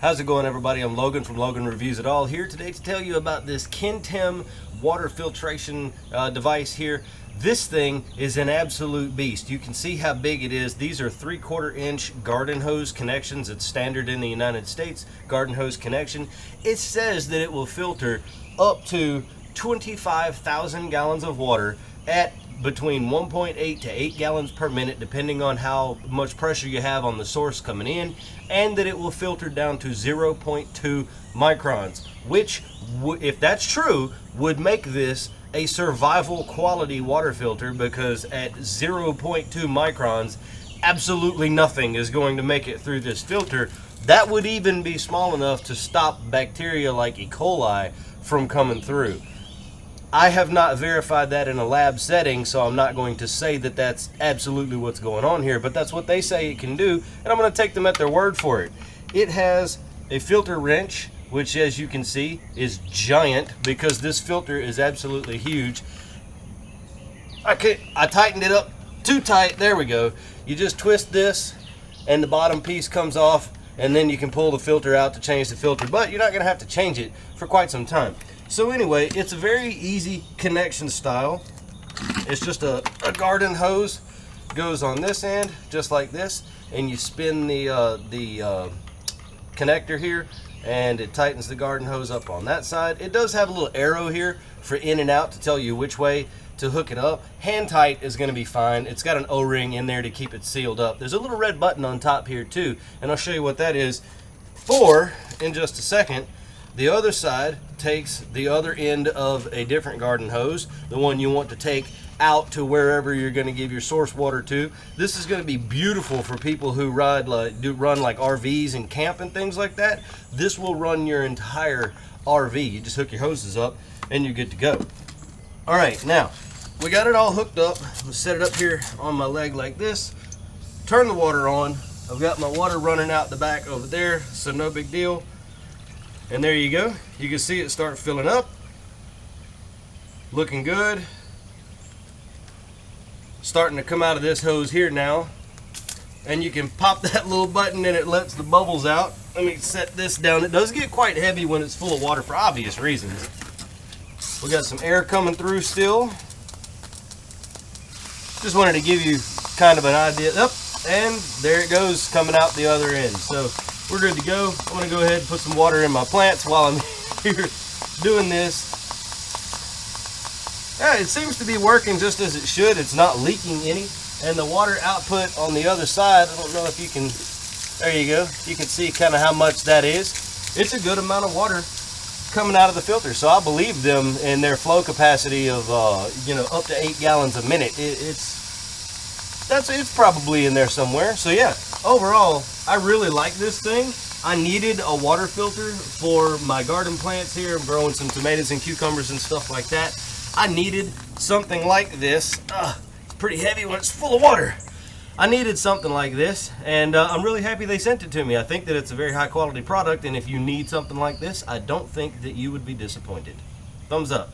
How's it going, everybody? I'm Logan from Logan Reviews It All, here today to tell you about this Kentem water filtration device here. This thing is an absolute beast. You can see how big it is. These are 3/4 inch garden hose connections. It's standard in the United States, garden hose connection. It says that it will filter up to 25,000 gallons of water at between 1.8 to 8 gallons per minute, depending on how much pressure you have on the source coming in, and that it will filter down to 0.2 microns, which, if that's true, would make this a survival quality water filter, because at 0.2 microns, absolutely nothing is going to make it through this filter. That would even be small enough to stop bacteria like E. coli from coming through. I have not verified that in a lab setting, so I'm not going to say that that's absolutely what's going on here, but that's what they say it can do, and I'm going to take them at their word for it. It has a filter wrench, which, as you can see, is giant because this filter is absolutely huge. I tightened it up too tight. There we go. You just twist this and the bottom piece comes off, and then you can pull the filter out to change the filter, but you're not going to have to change it for quite some time. So anyway, it's a very easy connection style. It's just a garden hose, goes on this end just like this, and you spin the connector here, and it tightens the garden hose up on that side. It does have a little arrow here for in and out to tell you which way to hook it up. Hand tight is going to be fine. It's got an O-ring in there to keep it sealed up. There's a little red button on top here too, and I'll show you what that is for in just a second. The other side takes the other end of a different garden hose, the one you want to take out to wherever you're going to give your source water to. This is going to be beautiful for people who run like RVs and camp and things like that. This will run your entire RV. You just hook your hoses up and you're good to go. All right, now we got it all hooked up. I'll set it up here on my leg like this. Turn the water on. I've got my water running out the back over there, so no big deal. And there you go. You can see it start filling up. Looking good. Starting to come out of this hose here now. And you can pop that little button and it lets the bubbles out. Let me set this down. It does get quite heavy when it's full of water for obvious reasons. We got some air coming through still. Just wanted to give you kind of an idea. Up, and there it goes, coming out the other end. So we're good to go. I'm going to go ahead and put some water in my plants while I'm here doing this. Yeah, it seems to be working just as it should. It's not leaking any. And the water output on the other side, I don't know if you can, there you go. You can see kind of how much that is. It's a good amount of water coming out of the filter. So I believe them in their flow capacity of, up to 8 gallons a minute. It's probably in there somewhere. So yeah, overall, I really like this thing. I needed a water filter for my garden plants here. I'm growing some tomatoes and cucumbers and stuff like that. I needed something like this. It's pretty heavy when it's full of water. I needed something like this, and I'm really happy they sent it to me. I think that it's a very high quality product, and if you need something like this, I don't think that you would be disappointed. Thumbs up.